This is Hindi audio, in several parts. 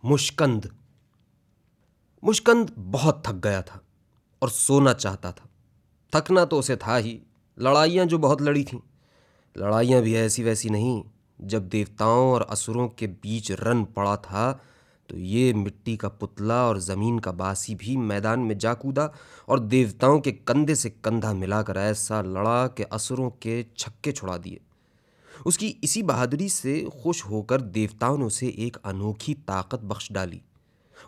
मुश्कंद। मुश्कंद बहुत थक गया था और सोना चाहता था। थकना तो उसे था ही, लड़ाइयाँ जो बहुत लड़ी थीं। लड़ाइयाँ भी ऐसी वैसी नहीं। जब देवताओं और असुरों के बीच रन पड़ा था तो ये मिट्टी का पुतला और ज़मीन का बासी भी मैदान में जा कूदा और देवताओं के कंधे से कंधा मिलाकर ऐसा लड़ा कि असुरों के छक्के छुड़ा दिए। उसकी इसी बहादुरी से खुश होकर देवताओं ने उसे एक अनोखी ताकत बख्श डाली।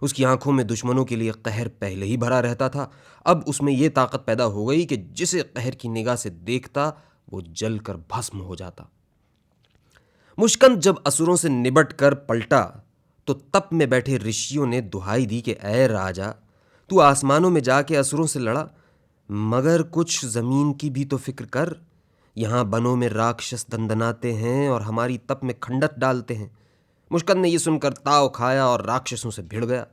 उसकी आंखों में दुश्मनों के लिए कहर पहले ही भरा रहता था, अब उसमें यह ताकत पैदा हो गई कि जिसे कहर की निगाह से देखता वो जलकर भस्म हो जाता। मुश्कंद जब असुरों से निबट कर पलटा तो तप में बैठे ऋषियों ने दुहाई दी कि ऐ राजा, तू आसमानों में जाके असुरों से लड़ा, मगर कुछ जमीन की भी तो फिक्र कर। यहां बनों में राक्षस दंदनाते हैं और हमारी तप में खंडत डालते हैं। मुश्कंद ने यह सुनकर ताव खाया और राक्षसों से भिड़ गया।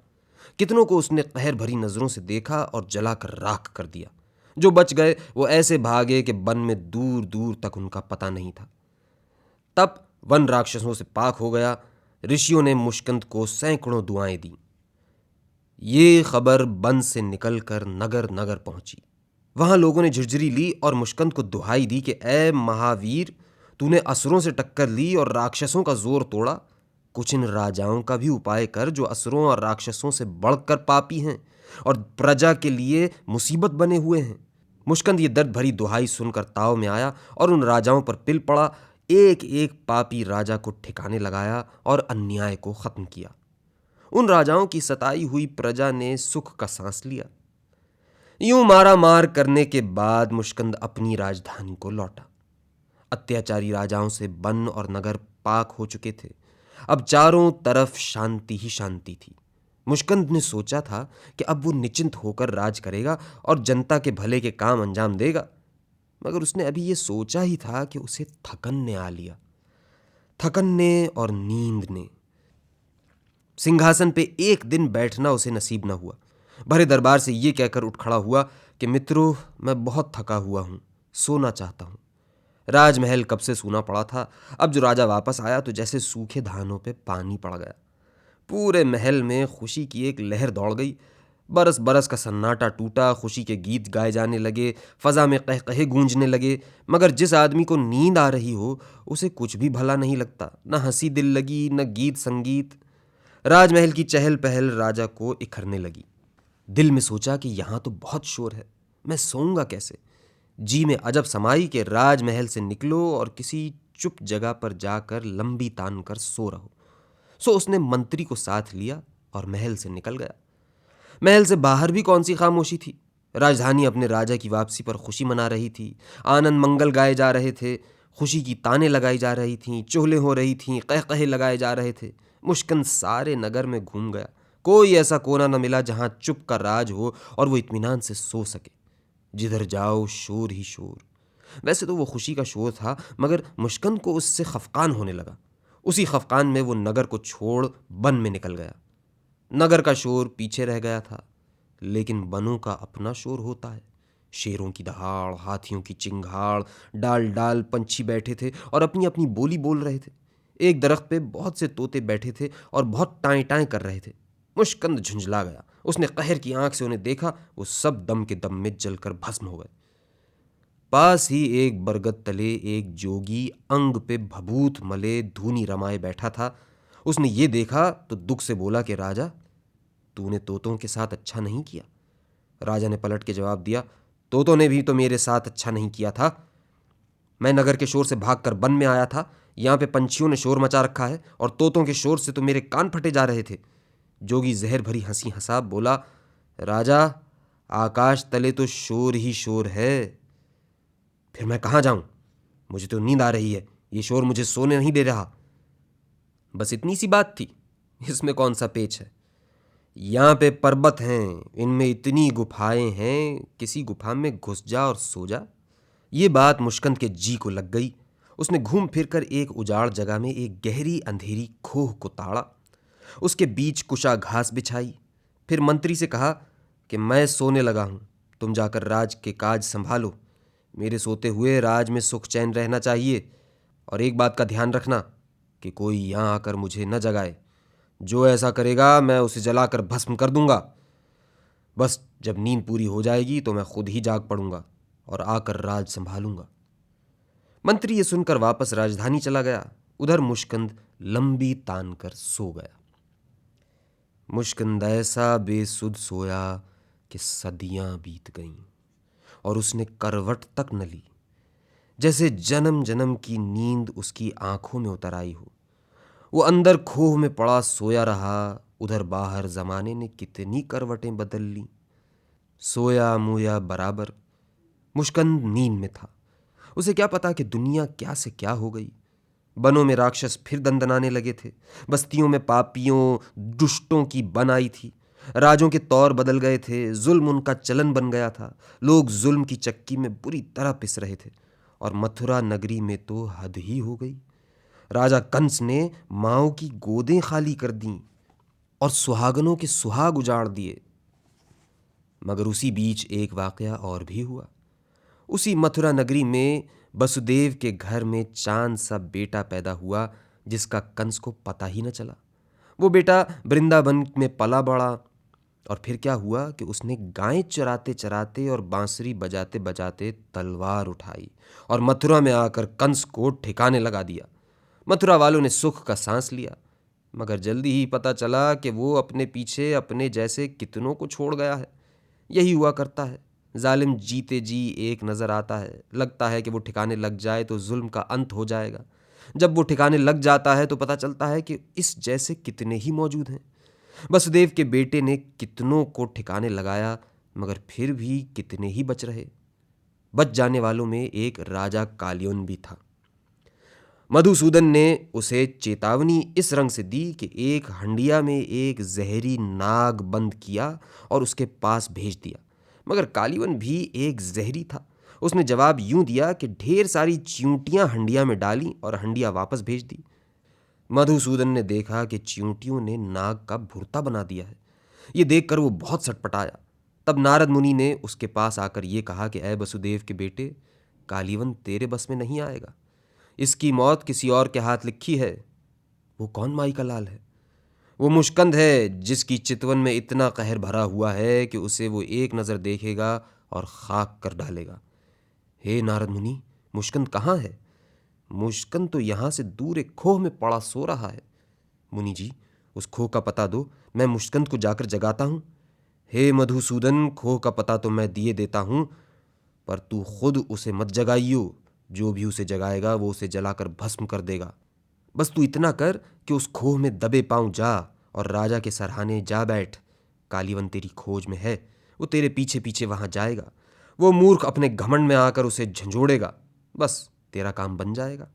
कितनों को उसने कहर भरी नजरों से देखा और जलाकर राख कर दिया। जो बच गए वो ऐसे भागे कि वन में दूर दूर तक उनका पता नहीं था। तब वन राक्षसों से पाक हो गया। ऋषियों ने मुश्कंद को सैकड़ों दुआएं दी। ये खबर वन से निकलकर नगर नगर पहुंची। वहां लोगों ने झुरझुरी ली और मुश्कंद को दुहाई दी कि ऐ महावीर, तूने असुरों से टक्कर ली और राक्षसों का जोर तोड़ा। कुछ इन राजाओं का भी उपाय कर जो असुरों और राक्षसों से बढ़कर पापी हैं और प्रजा के लिए मुसीबत बने हुए हैं। मुश्कंद ये दर्द भरी दुहाई सुनकर ताव में आया और उन राजाओं पर पिल पड़ा। एक एक पापी राजा को ठिकाने लगाया और अन्याय को खत्म किया। उन राजाओं की सताई हुई प्रजा ने सुख का सांस लिया। यूं मारा मार करने के बाद मुश्कंद अपनी राजधानी को लौटा। अत्याचारी राजाओं से वन और नगर पाक हो चुके थे। अब चारों तरफ शांति ही शांति थी। मुश्कंद ने सोचा था कि अब वो निश्चिंत होकर राज करेगा और जनता के भले के काम अंजाम देगा, मगर उसने अभी ये सोचा ही था कि उसे थकन ने आ लिया। थकन ने और नींद ने। सिंहासन पे एक दिन बैठना उसे नसीब न हुआ। भरे दरबार से ये कहकर उठ खड़ा हुआ कि मित्रों, मैं बहुत थका हुआ हूं, सोना चाहता हूं। राजमहल कब से सूना पड़ा था। अब जो राजा वापस आया तो जैसे सूखे धानों पे पानी पड़ गया। पूरे महल में खुशी की एक लहर दौड़ गई। बरस बरस का सन्नाटा टूटा, खुशी के गीत गाए जाने लगे, फजा में कहकहे गूंजने लगे। मगर जिस आदमी को नींद आ रही हो उसे कुछ भी भला नहीं लगता, न हंसी दिल लगी न गीत संगीत। राजमहल की चहल पहल राजा को इखरने लगी। दिल में सोचा कि यहां तो बहुत शोर है, मैं सोऊंगा कैसे। जी में अजब समाई कि राजमहल से निकलो और किसी चुप जगह पर जाकर लंबी तान कर सो रहो। सो उसने मंत्री को साथ लिया और महल से निकल गया। महल से बाहर भी कौन सी खामोशी थी। राजधानी अपने राजा की वापसी पर खुशी मना रही थी। आनंद मंगल गाए जा रहे थे, खुशी की तानें लगाई जा रही थीं, चोहलें हो रही थीं, कहकहे लगाए जा रहे थे। मुश्किल सारे नगर में घूम गया। कोई ऐसा कोना न मिला जहां चुप का राज हो और वो इत्मीनान से सो सके। जिधर जाओ शोर ही शोर। वैसे तो वो खुशी का शोर था, मगर मुश्किल को उससे खफकान होने लगा। उसी खफकान में वो नगर को छोड़ वन में निकल गया। नगर का शोर पीछे रह गया था, लेकिन वनों का अपना शोर होता है। शेरों की दहाड़, हाथियों की चिंगाड़, डाल डाल पंछी बैठे थे और अपनी अपनी बोली बोल रहे थे। एक दरख्त पे बहुत से तोते बैठे थे और बहुत टाएं टाएं कर रहे थे। मुश्किल झुंझला गया। उसने कहर की आंख से उन्हें देखा। वो सब दम के दम में जलकर भस्म हो गए। पास ही एक बरगद तले एक जोगी अंग पे भभूत मले धूनी रमाए बैठा था। उसने ये देखा तो दुख से बोला कि राजा, तूने तोतों के साथ अच्छा नहीं किया। राजा ने पलट के जवाब दिया, तोतों ने भी तो मेरे साथ अच्छा नहीं किया था। मैं नगर के शोर से भागकर वन में आया था। यहाँ पे पंछियों ने शोर मचा रखा है और तोतों के शोर से तो मेरे कान फटे जा रहे थे। जोगी जहर भरी हंसी हंसा बोला, राजा, आकाश तले तो शोर ही शोर है। फिर मैं कहाँ जाऊं? मुझे तो नींद आ रही है, ये शोर मुझे सोने नहीं दे रहा। बस इतनी सी बात थी, इसमें कौन सा पेच है। यहाँ पे पर्वत हैं, इनमें इतनी गुफाएं हैं, किसी गुफा में घुस जा और सो जा। ये बात मुश्किल के जी को लग गई। उसने घूम फिर कर एक उजाड़ जगह में एक गहरी अंधेरी खोह को ताड़ा। उसके बीच कुशा घास बिछाई। फिर मंत्री से कहा कि मैं सोने लगा हूं, तुम जाकर राज के काज संभालो। मेरे सोते हुए राज में सुख चैन रहना चाहिए। और एक बात का ध्यान रखना कि कोई यहां आकर मुझे न जगाए। जो ऐसा करेगा मैं उसे जलाकर भस्म कर दूंगा। बस जब नींद पूरी हो जाएगी तो मैं खुद ही जाग पड़ूंगा और आकर राज संभालूंगा। मंत्री ये सुनकर वापस राजधानी चला गया। उधर मुश्कंद लंबी तान कर सो गया। मुश्कंद ऐसा बेसुध सोया कि सदियां बीत गईं और उसने करवट तक न ली, जैसे जन्म जन्म की नींद उसकी आंखों में उतर आई हो। वो अंदर खोह में पड़ा सोया रहा, उधर बाहर जमाने ने कितनी करवटें बदल ली। सोया मुया बराबर। मुश्कंद नींद में था। उसे क्या पता कि दुनिया क्या से क्या हो गई। बनों में राक्षस फिर दंदनाने लगे थे। बस्तियों में पापियों दुष्टों की बन आई थी। राजों के तौर बदल गए थे। जुल्म उनका चलन बन गया था। लोग जुल्म की चक्की में बुरी तरह पिस रहे थे। और मथुरा नगरी में तो हद ही हो गई। राजा कंस ने माओ की गोदें खाली कर दीं और सुहागनों के सुहाग उजाड़ दिए। मगर उसी बीच एक वाकया और भी हुआ। उसी मथुरा नगरी में वसुदेव के घर में चांद सा बेटा पैदा हुआ, जिसका कंस को पता ही न चला। वो बेटा वृंदावन में पला बड़ा। और फिर क्या हुआ कि उसने गायें चराते चराते और बांसुरी बजाते बजाते तलवार उठाई और मथुरा में आकर कंस को ठिकाने लगा दिया। मथुरा वालों ने सुख का सांस लिया, मगर जल्दी ही पता चला कि वो अपने पीछे अपने जैसे कितनों को छोड़ गया है। यही हुआ करता है। जालिम जीते जी एक नज़र आता है, लगता है कि वो ठिकाने लग जाए तो जुल्म का अंत हो जाएगा। जब वो ठिकाने लग जाता है तो पता चलता है कि इस जैसे कितने ही मौजूद हैं। वसुदेव के बेटे ने कितनों को ठिकाने लगाया, मगर फिर भी कितने ही बच रहे। बच जाने वालों में एक राजा कालियोन भी था। मधुसूदन ने उसे चेतावनी इस रंग से दी कि एक हंडिया में एक जहरी नाग बंद किया और उसके पास भेज दिया। मगर कालीवन भी एक जहरी था। उसने जवाब यूं दिया कि ढेर सारी चींटियां हंडिया में डाली और हंडिया वापस भेज दी। मधुसूदन ने देखा कि चींटियों ने नाग का भुर्ता बना दिया है। ये देखकर वो बहुत सटपटाया। तब नारद मुनि ने उसके पास आकर ये कहा कि ऐ वसुदेव के बेटे, कालीवन तेरे बस में नहीं आएगा। इसकी मौत किसी और के हाथ लिखी है। वो कौन माई का लाल है? वो मुश्कंद है, जिसकी चितवन में इतना कहर भरा हुआ है कि उसे वो एक नज़र देखेगा और खाक कर डालेगा। हे नारद मुनि, मुश्कंद कहाँ है? मुश्कंद तो यहाँ से दूर एक खोह में पड़ा सो रहा है। मुनि जी, उस खोह का पता दो, मैं मुश्कंद को जाकर जगाता हूँ। हे मधुसूदन, खोह का पता तो मैं दिए देता हूँ, पर तू खुद उसे मत जगाइयो। जो भी उसे जगाएगा वो उसे जलाकर भस्म कर देगा। बस तू इतना कर कि उस खोह में दबे पांव जा और राजा के सरहाने जा बैठ। कालीवन तेरी खोज में है, वो तेरे पीछे पीछे वहां जाएगा। वो मूर्ख अपने घमंड में आकर उसे झंझोड़ेगा। बस तेरा काम बन जाएगा।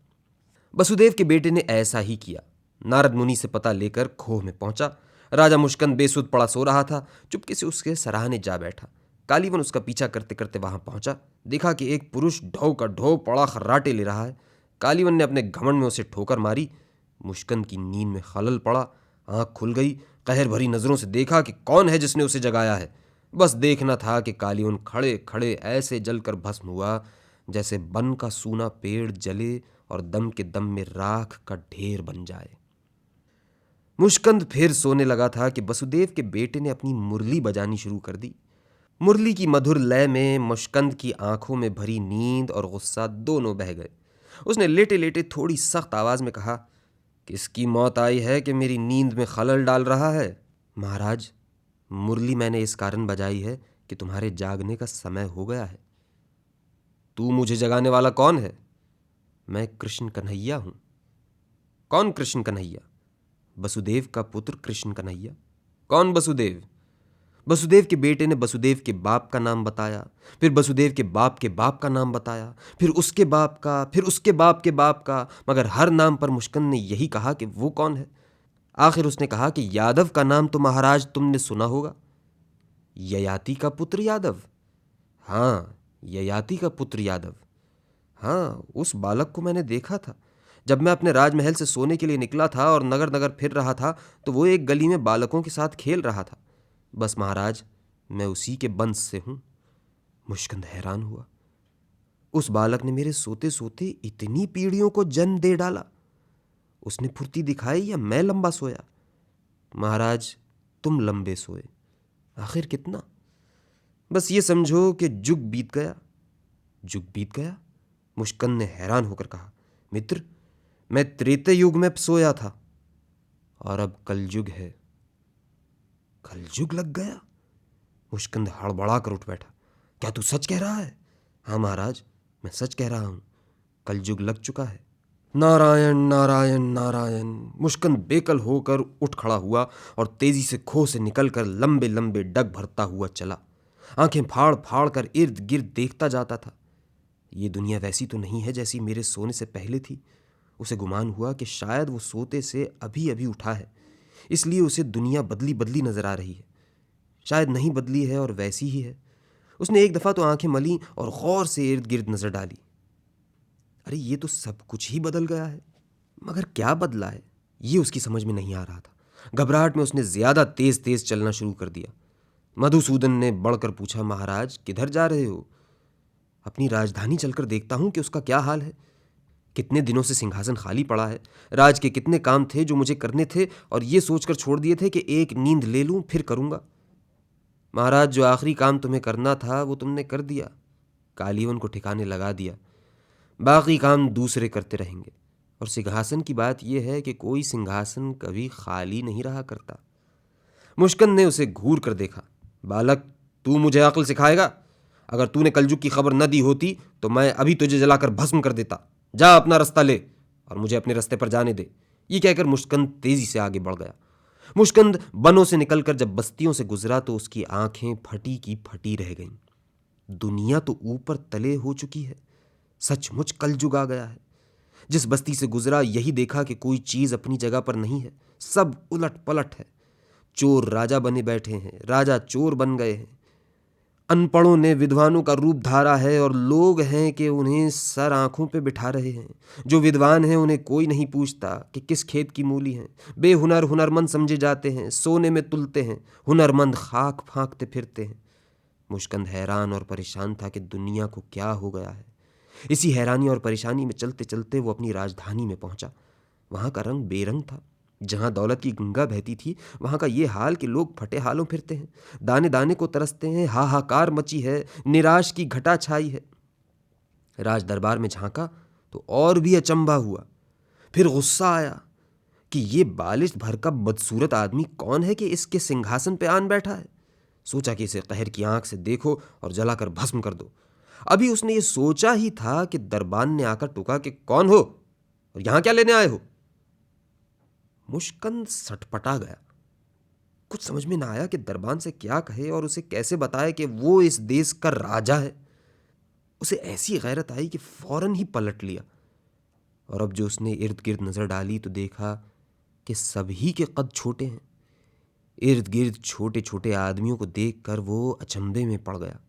वसुदेव के बेटे ने ऐसा ही किया। नारद मुनि से पता लेकर खोह में पहुंचा। राजा मुश्कंद बेसुध पड़ा सो रहा था। चुपके से उसके सराहने जा बैठा। कालीवन उसका पीछा करते करते वहां पहुंचा। देखा कि एक पुरुष ढो का ढो पड़ा खर्राटे ले रहा है। कालीवन ने अपने घमंड में उसे ठोकर मारी। मुश्कंद की नींद में खलल पड़ा। आंख खुल गई। कहर भरी नजरों से देखा कि कौन है जिसने उसे जगाया है। बस देखना था कि कालीवन खड़े खड़े ऐसे जलकर भस्म हुआ जैसे वन का सूना पेड़ जले और दम के दम में राख का ढेर बन जाए। मुश्कंद फिर सोने लगा था कि वसुदेव के बेटे ने अपनी मुरली बजानी शुरू कर दी। मुरली की मधुर लय में मुश्कंद की आंखों में भरी नींद और गुस्सा दोनों बह गए। उसने लेटे लेटे थोड़ी सख्त आवाज में कहा, किसकी मौत आई है कि मेरी नींद में खलल डाल रहा है? महाराज, मुरली मैंने इस कारण बजाई है कि तुम्हारे जागने का समय हो गया है। तू मुझे जगाने वाला कौन है? मैं कृष्ण कन्हैया हूं। कौन कृष्ण कन्हैया? वसुदेव का पुत्र कृष्ण कन्हैया। कौन वसुदेव? वसुदेव के बेटे ने वसुदेव के बाप का नाम बताया, फिर वसुदेव के बाप का नाम बताया, फिर उसके बाप का, फिर उसके बाप के बाप का, मगर हर नाम पर मुश्कंद ने यही कहा कि वो कौन है। आखिर उसने कहा कि यादव का नाम तो महाराज तुमने सुना होगा। ययाति का पुत्र यादव? हाँ, ययाति का पुत्र यादव। हाँ, उस बालक को मैंने देखा था। जब मैं अपने राजमहल से सोने के लिए निकला था और नगर नगर फिर रहा था तो वो एक गली में बालकों के साथ खेल रहा था। बस महाराज, मैं उसी के वंश से हूं। मुश्कंद हैरान हुआ। उस बालक ने मेरे सोते सोते इतनी पीढ़ियों को जन्म दे डाला। उसने फुर्ती दिखाई या मैं लंबा सोया? महाराज तुम लंबे सोए, आखिर कितना? बस ये समझो कि जुग बीत गया। जुग बीत गया? मुश्कंद ने हैरान होकर कहा। मित्र, मैं त्रेते युग में सोया था और अब कलयुग है। कलयुग लग गया? मुश्कंद हड़बड़ा कर उठ बैठा। क्या तू सच कह रहा है? हाँ महाराज, मैं सच कह रहा हूं, कलयुग लग चुका है। नारायण नारायण नारायण। मुश्कंद बेकल होकर उठ खड़ा हुआ और तेजी से खो से निकलकर लंबे लंबे डग भरता हुआ चला। आंखें फाड़ फाड़ कर इर्द गिर्द देखता जाता था। ये दुनिया वैसी तो नहीं है जैसी मेरे सोने से पहले थी। उसे गुमान हुआ कि शायद वो सोते से अभी अभी उठा है, इसलिए उसे दुनिया बदली बदली नजर आ रही है। शायद नहीं बदली है और वैसी ही है। उसने एक दफा तो आंखें मली और गौर से इर्द गिर्द नजर डाली। अरे ये तो सब कुछ ही बदल गया है, मगर क्या बदला है ये उसकी समझ में नहीं आ रहा था। घबराहट में उसने ज्यादा तेज तेज चलना शुरू कर दिया। मधुसूदन ने बढ़कर पूछा, महाराज किधर जा रहे हो? अपनी राजधानी चलकर देखता हूं कि उसका क्या हाल है। कितने दिनों से सिंहासन खाली पड़ा है। राज के कितने काम थे जो मुझे करने थे और ये सोचकर छोड़ दिए थे कि एक नींद ले लूं फिर करूंगा। महाराज, जो आखिरी काम तुम्हें करना था वो तुमने कर दिया, कालीवन को ठिकाने लगा दिया। बाकी काम दूसरे करते रहेंगे। और सिंहासन की बात यह है कि कोई सिंहासन कभी खाली नहीं रहा करता। मुश्कंद ने उसे घूर कर देखा। बालक, तू मुझे अक्ल सिखाएगा? अगर तूने कलयुग की खबर न दी होती तो मैं अभी तुझे जलाकर भस्म कर देता। जा अपना रास्ता ले और मुझे अपने रास्ते पर जाने दे। ये कहकर मुश्कंद तेजी से आगे बढ़ गया। मुश्कंद बनों से निकलकर जब बस्तियों से गुजरा तो उसकी आंखें फटी की फटी रह गईं। दुनिया तो ऊपर तले हो चुकी है। सचमुच कलयुग आ गया है। जिस बस्ती से गुजरा यही देखा कि कोई चीज अपनी जगह पर नहीं है, सब उलट पलट है। चोर राजा बने बैठे हैं, राजा चोर बन गए हैं। अनपढ़ों ने विद्वानों का रूप धारा है और लोग हैं कि उन्हें सर आंखों पे बिठा रहे हैं। जो विद्वान हैं उन्हें कोई नहीं पूछता कि किस खेत की मूली हैं। बेहुनर हुनरमंद समझे जाते हैं, सोने में तुलते हैं। हुनरमंद खाक फांकते फिरते हैं। मुश्कंद हैरान और परेशान था कि दुनिया को क्या हो गया है। इसी हैरानी और परेशानी में चलते चलते वो अपनी राजधानी में पहुंचा। वहां का रंग बेरंग था। जहां दौलत की गंगा बहती थी वहां का ये हाल कि लोग फटे हालों फिरते हैं, दाने दाने को तरसते हैं। हाहाकार मची है, निराश की घटा छाई है। राज दरबार में झांका तो और भी अचंभा हुआ। फिर गुस्सा आया कि ये बालिश भर का बदसूरत आदमी कौन है कि इसके सिंहासन पे आन बैठा है। सोचा कि इसे कहर की आंख से देखो और जलाकर भस्म कर दो। अभी उसने ये सोचा ही था कि दरबान ने आकर टोका कि कौन हो और यहां क्या लेने आए हो। मुश्कंद सटपटा गया। कुछ समझ में ना आया कि दरबान से क्या कहे और उसे कैसे बताए कि वो इस देश का राजा है। उसे ऐसी गैरत आई कि फौरन ही पलट लिया। और अब जो उसने इर्द गिर्द नजर डाली तो देखा कि सभी के कद छोटे हैं। इर्द गिर्द छोटे छोटे आदमियों को देखकर वो अचंभे में पड़ गया।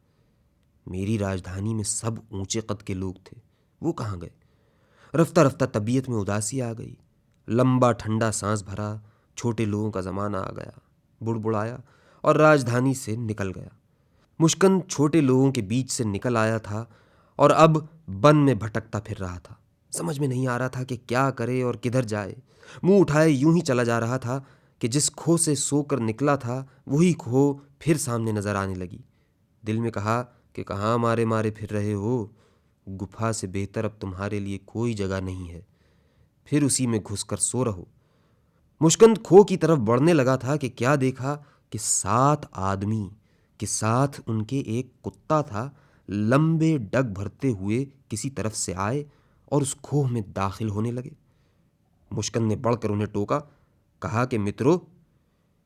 मेरी राजधानी में सब ऊंचे कद के लोग थे, वो कहाँ गए? रफ्ता रफ्ता तबीयत में उदासी आ गई। लंबा ठंडा सांस भरा। छोटे लोगों का जमाना आ गया। बुड़बुड़ाया और राजधानी से निकल गया। मुश्कंद छोटे लोगों के बीच से निकल आया था और अब वन में भटकता फिर रहा था। समझ में नहीं आ रहा था कि क्या करे और किधर जाए। मुंह उठाए यूं ही चला जा रहा था कि जिस खो से सोकर निकला था वही खो फिर सामने नजर आने लगी। दिल में कहा कि कहाँ मारे मारे फिर रहे हो? गुफा से बेहतर अब तुम्हारे लिए कोई जगह नहीं है, फिर उसी में घुसकर सो रहो। मुश्कंद खो की तरफ बढ़ने लगा था कि क्या देखा कि 7 आदमी के साथ उनके एक कुत्ता था, लंबे डग भरते हुए किसी तरफ से आए और उस खोह में दाखिल होने लगे। मुश्कंद ने बढ़कर उन्हें टोका, कहा कि मित्रों,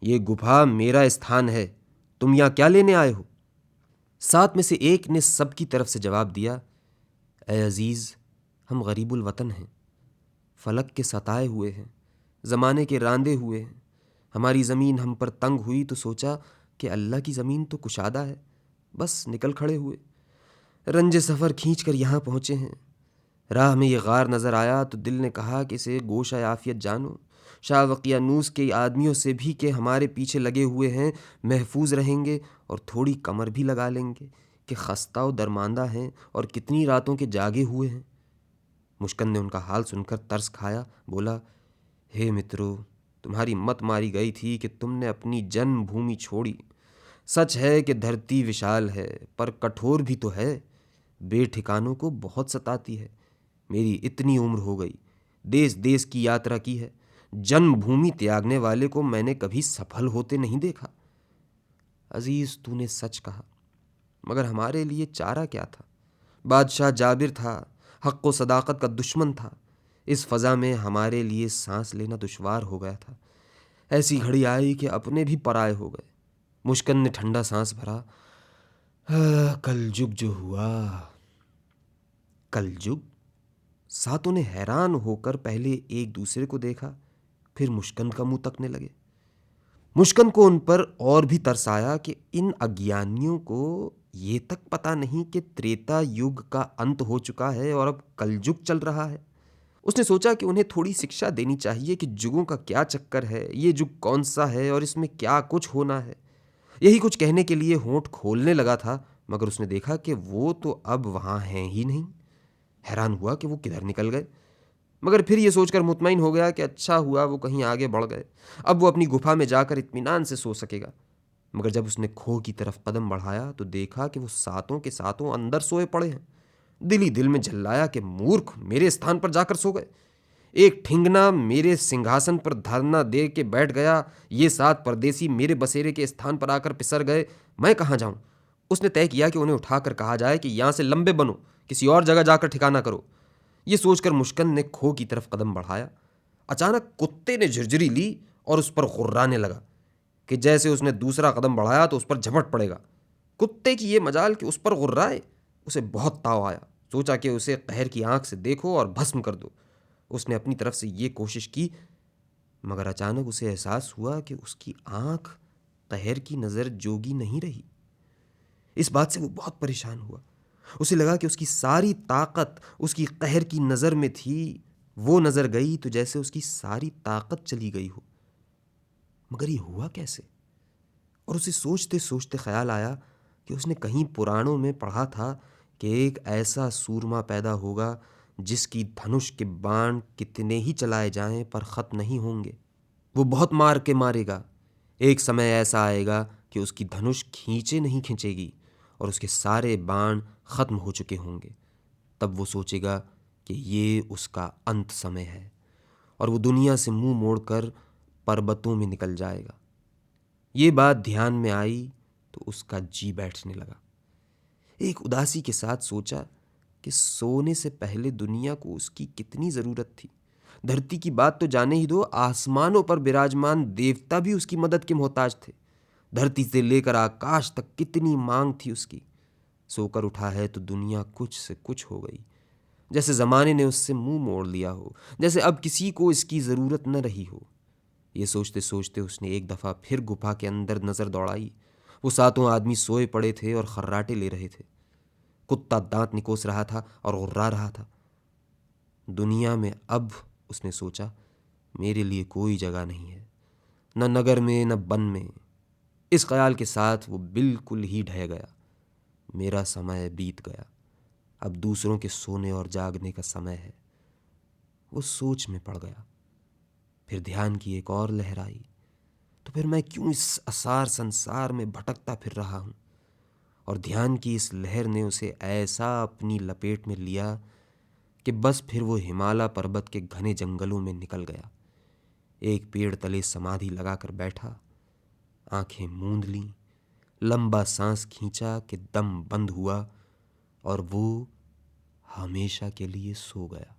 ये गुफा मेरा स्थान है, तुम यहां क्या लेने आए हो? 7 में से एक ने सबकी तरफ से जवाब दिया, ए अजीज, हम गरीबुल वतन हैं, फलक के सताए हुए हैं, ज़माने के रांदे हुए हैं। हमारी ज़मीन हम पर तंग हुई तो सोचा कि अल्लाह की ज़मीन तो कुशादा है, बस निकल खड़े हुए। रंजे सफ़र खींच कर यहाँ पहुँचे हैं। राह में ये गार नज़र आया तो दिल ने कहा कि इसे गोशा आफियत जानो। शाह वकियानूस के आदमियों से भी कि हमारे पीछे लगे हुए हैं, महफूज रहेंगे और थोड़ी कमर भी लगा लेंगे कि खस्ता व दरमांदा हैं और कितनी रातों के जागे हुए हैं। मुश्कंद ने उनका हाल सुनकर तरस खाया, बोला, हे मित्रों, तुम्हारी मत मारी गई थी कि तुमने अपनी जन्मभूमि छोड़ी। सच है कि धरती विशाल है, पर कठोर भी तो है, बेठिकानों को बहुत सताती है। मेरी इतनी उम्र हो गई, देश देश की यात्रा की है, जन्मभूमि त्यागने वाले को मैंने कभी सफल होते नहीं देखा। अजीज, तूने सच कहा, मगर हमारे लिए चारा क्या था? बादशाह जाबिर था, हक़ व सदाकत का दुश्मन था। इस फ़ज़ा में हमारे लिए सांस लेना दुश्वार हो गया था। ऐसी घड़ी आई कि अपने भी पराए हो गए। मुश्किन ने ठंडा सांस भरा। कलजुग जो हुआ। कलजुग? सातों ने हैरान होकर पहले एक दूसरे को देखा, फिर मुश्किन का मुंह तकने लगे। मुश्किन को उन पर और भी तरस आया कि इन अज्ञानियों को ये तक पता नहीं कि त्रेता युग का अंत हो चुका है और अब कलयुग चल रहा है। उसने सोचा कि उन्हें थोड़ी शिक्षा देनी चाहिए कि युगों का क्या चक्कर है, ये युग कौन सा है और इसमें क्या कुछ होना है। यही कुछ कहने के लिए होंठ खोलने लगा था, मगर उसने देखा कि वो तो अब वहाँ हैं ही नहीं। हैरान हुआ कि वो किधर निकल गए, मगर फिर ये सोचकर मुतमईन हो गया कि अच्छा हुआ वो कहीं आगे बढ़ गए। अब वो अपनी गुफा में जाकर इत्मीनान से सो सकेगा। मगर जब उसने खो की तरफ कदम बढ़ाया तो देखा कि वो सातों के सातों अंदर सोए पड़े हैं। दिल ही दिल में झल्लाया कि मूर्ख, मेरे स्थान पर जाकर सो गए। एक ठिंगना मेरे सिंहासन पर धरना दे के बैठ गया, ये सात परदेसी मेरे बसेरे के स्थान पर आकर पिसर गए, मैं कहाँ जाऊं? उसने तय किया कि उन्हें उठाकर कहा जाए कि यहां से लंबे बनो, किसी और जगह जाकर ठिकाना करो। ये सोचकर मुश्किन ने खो की तरफ कदम बढ़ाया। अचानक कुत्ते ने झुरझुरी ली और उस पर गुर्राने लगा कि जैसे उसने दूसरा कदम बढ़ाया तो उस पर झपट पड़ेगा। कुत्ते की ये मजाल कि उस पर गुर्राए। उसे बहुत ताव आया। सोचा कि उसे कहर की आंख से देखो और भस्म कर दो। उसने अपनी तरफ से ये कोशिश की, मगर अचानक उसे एहसास हुआ कि उसकी आंख कहर की नज़र जोगी नहीं रही। इस बात से वो बहुत परेशान हुआ। उसे लगा कि उसकी सारी ताकत उसकी कहर की नज़र में थी। वो नज़र गई तो जैसे उसकी सारी ताकत चली गई हो। मगर ये हुआ कैसे? और उसे सोचते सोचते ख्याल आया कि उसने कहीं पुराणों में पढ़ा था कि एक ऐसा सूरमा पैदा होगा जिसकी धनुष के बाण कितने ही चलाए जाएं पर ख़त्म नहीं होंगे। वो बहुत मार के मारेगा। एक समय ऐसा आएगा कि उसकी धनुष खींचे नहीं खींचेगी और उसके सारे बाण ख़त्म हो चुके होंगे। तब वो सोचेगा कि ये उसका अंत समय है और वो दुनिया से मुंह मोड़कर पर्वतों में निकल जाएगा। ये बात ध्यान में आई तो उसका जी बैठने लगा। एक उदासी के साथ सोचा कि सोने से पहले दुनिया को उसकी कितनी ज़रूरत थी। धरती की बात तो जाने ही दो, आसमानों पर विराजमान देवता भी उसकी मदद के मोहताज थे। धरती से लेकर आकाश तक कितनी मांग थी उसकी। सोकर उठा है तो दुनिया कुछ से कुछ हो गई, जैसे ज़माने ने उससे मुंह मोड़ लिया हो, जैसे अब किसी को इसकी ज़रूरत न रही हो। ये सोचते सोचते उसने एक दफ़ा फिर गुफा के अंदर नज़र दौड़ाई। वो सातों आदमी सोए पड़े थे और खर्राटे ले रहे थे। कुत्ता दांत निकोस रहा था और गुर्रा रहा था। दुनिया में अब, उसने सोचा, मेरे लिए कोई जगह नहीं है, न नगर में न वन में। इस ख्याल के साथ वो बिल्कुल ही ढह गया। मेरा समय बीत गया, अब दूसरों के सोने और जागने का समय है। वो सोच में पड़ गया। फिर ध्यान की एक और लहर आई। तो फिर मैं क्यों इस असार संसार में भटकता फिर रहा हूँ? और ध्यान की इस लहर ने उसे ऐसा अपनी लपेट में लिया कि बस फिर वो हिमालय पर्वत के घने जंगलों में निकल गया। एक पेड़ तले समाधि लगाकर बैठा, आंखें मूंद लीं, लंबा सांस खींचा कि दम बंद हुआ और वो हमेशा के लिए सो गया।